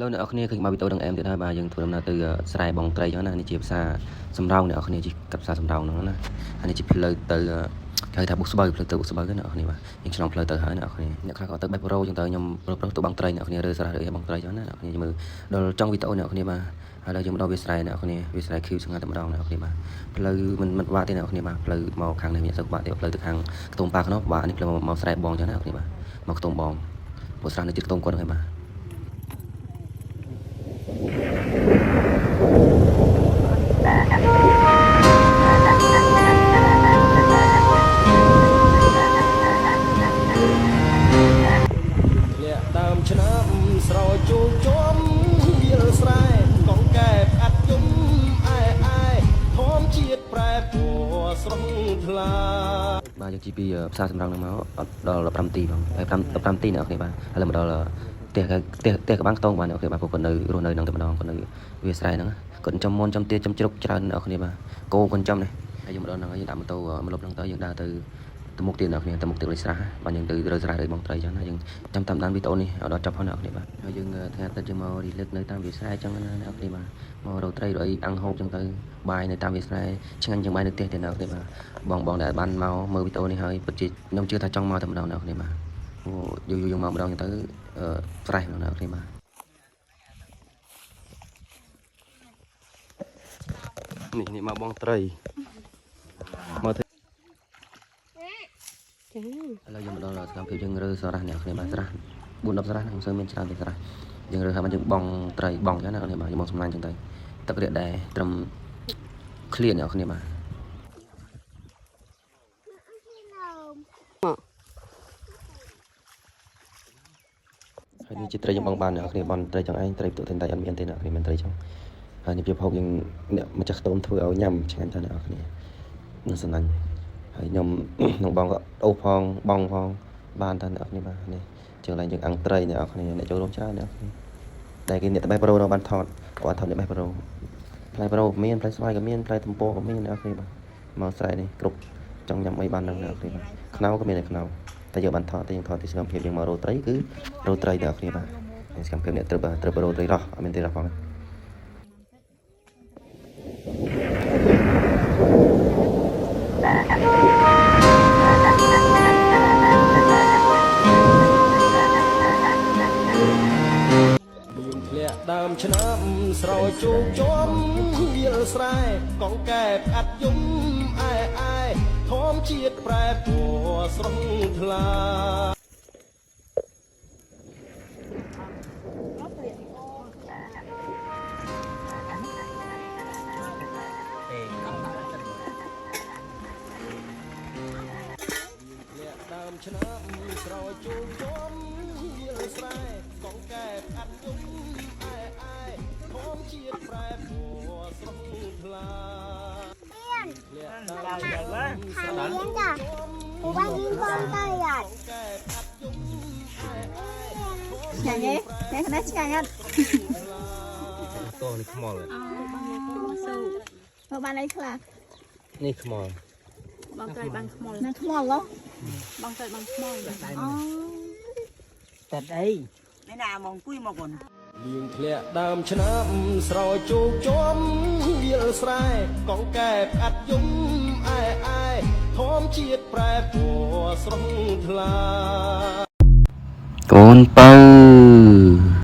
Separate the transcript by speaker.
Speaker 1: Hello អ្នកនរឃើញមកវីដេអូនឹងអែមទៀតហើយបាទយើងធ្វើដំណើរទៅស្រែបងត្រីចឹងណានេះជាភាសាសំរោងអ្នកនរគ្នាជាភាសាសំរោងហ្នឹងណាហើយនេះជាផ្លូវទៅគេហៅថាបុកស្បូវផ្លូវទៅបុកស្បូវអ្នកនរគ្នាបាទយើងឆ្លងផ្លូវទៅហើយអ្នកនរគ្នាអ្នកខ្លះក៏ទៅបេះប្រូចឹងទៅខ្ញុំប្រុសទៅបងត្រីអ្នកនរគ្នារើស្រះរើបងត្រីចឹងណាអ្នកនរគ្នាមើលដល់ចុងវីដេអូអ្នកនរគ្នាបាទហើយដល់យើងមកដល់វាស្រែអ្នកនរគ្នាវាស្រែ Q ស្ងាត់តែម្ដងអ្នកនរគ្នាបាទផ្លូវមិនបាក់ទេអ្នកនរគ្នាបាទផ្លូវមកខាងនេះមានសុខបាក់ទេផ្លូវទៅខាងខ្ទមប៉ាខ្នោះបាទនេះផ្លូវមកស្រែបងចឹងណាអ្នកនរគ្នាបាទមកខ្ទមបងពួកស្រះនៅជិតខ្ទមគាត់ហ្នឹងហើយបាទដើមឆ្នាំស្រោចជូចំវាលស្រែកងកែបអាត់យំអាយធម្មជាតិប្រែពណ៌ស្រស់ថ្លាបាទយើងជីពីផ្សារសម្រងនឹងមកអត់ដល់15នាទីបងហើយ15នាទីអ្នកនរបាទឥឡូវមកដល់ផ្ទះកបាំងខ្ទងបាទអ្នកនរបាទគាត់នៅរស់នៅនឹងតែម្ដងគាត់នៅវាលស្រែហ្នឹងគាត់ចំមុនចំទាចំជ្រុកច្រើនអ្នកនរបាទគោគាត់ចំនេះហើយយើងមកដល់ហ្នឹងហើយយើងដាក់ម៉ូតូមកលុបហ្នឹងទៅយើងដើរទៅមុខទៀតអ្នកនរទៅមុខទៀតលើស្រះបាទយើងទៅរើស្រះរើបងត្រីចឹងណាយើងចាំតាមដានវីដេអូនេះឲ្យដល់ចប់ផងអ្នកនរបាទហើយយើងថ្ងៃអាទិត្យយើងមករីលឹកនៅតាមវាលស្រែចឹងណាអ្នកនរបាទមករកត្រីរកអីអាំងហូបចឹងទៅបាយនៅតាមវាលស្រែឆ្ងាញ់ជាងបាយនៅផ្ទះទៀតអ្នកនរបាទបងដែលបានមកមើលវីដេអូនេះហើយពិតជាខ្ញុំជឿថាចង់មកតែម្ដងអ្នកនរបាទអូយូរយើងមកម្ដងចឹងទៅស្រេះម្ដងអ្នកនរបាទនេះមកបងត្រីមកឥឡូវយើងមកដល់សកម្មភាពយើងរើសារ៉ាស់អ្នកគ្នាបាទស្រះ4-10ស្រះហ្នឹងមិនសូវមានច្រើនទេស្រះយើងរើហើយមកយើងបងត្រីបងចឹងណាអ្នកគ្នាបាទយើងបងសម្លាញ់ចឹងទៅទឹករាកដែរត្រឹមឃ្លៀនអ្នកគ្នាបាទហើយនេះជាត្រីយើងបងបានអ្នកគ្នាបងត្រីចឹងឯងត្រីផ្ទុកតែអត់មានទេអ្នកគ្នាមិនត្រីចឹងហើយនេះវាផោកយើងអ្នកម្ចាស់ខ្ទមធ្វើឲ្យញ៉ាំឆ្ងាញ់តែអ្នកគ្នានឹងសំណាញ់ហើយខ្ញុំនឹងបងក៏អូសផងបងផងបានតែអ្នកនេះបាទនេះជាងឡើងយើងអាំងត្រីអ្នកគ្នាអ្នកចូលរួមច្រើនអ្នកគ្នាតែគេអ្នកបេះប្រូនៅបានថតគាត់ថតអ្នកបេះប្រូផ្លែប្រូមានផ្លែស្វាយក៏មានផ្លែទំពោក៏មានអ្នកគ្នាបាទមកស្រែនេះគ្រប់ចង់ញ៉ាំអីបាននឹងអ្នកគ្នាបាទខ្នុរក៏មានតែខ្នុរតែយើងបានថតទេយើងថតទីសកម្មភាពយើងមករោត្រីគឺរោត្រីអ្នកគ្នាបាទសកម្មភាពអ្នកត្រូវរោត្រីរោះអត់មានទេរោះផងដើមឆ្នាំស្រោចជូចំវាលស្រែកងកែបអាត់យំអាយធម្មជាតិប្រែពណ៌ស្រស់ថ្លាដើមឆ្នាំស្រោចជូចំវាលស្រែកងកែបអាត់យំធម្មជាតិប្រែពណ៌ស្រស់ថ្លា
Speaker 2: ខាងរៀនចាពូបានរៀនបងទៅអត់
Speaker 3: ឆ្ងាញ់ទេតែខ្លះឆ្ងាញ់អត់
Speaker 1: តោះនេះខ្មល់
Speaker 3: អូបានអីខ្លះ
Speaker 1: នេះខ្មល់
Speaker 3: បងត្រីបានខ្មល់ណាខ្មល់ហ៎បងត្រីបានខ្មល់អូ
Speaker 2: តែអីឯណាមកអង្គុយមកបង
Speaker 1: លៀងធ្លាក់ដើមឆ្នាំស្រោចជូចំវាលស្រែកងកែបអាត់យំអាយធម្មជាតិប្រែពណ៌ស្រស់ថ្លាកូនបើ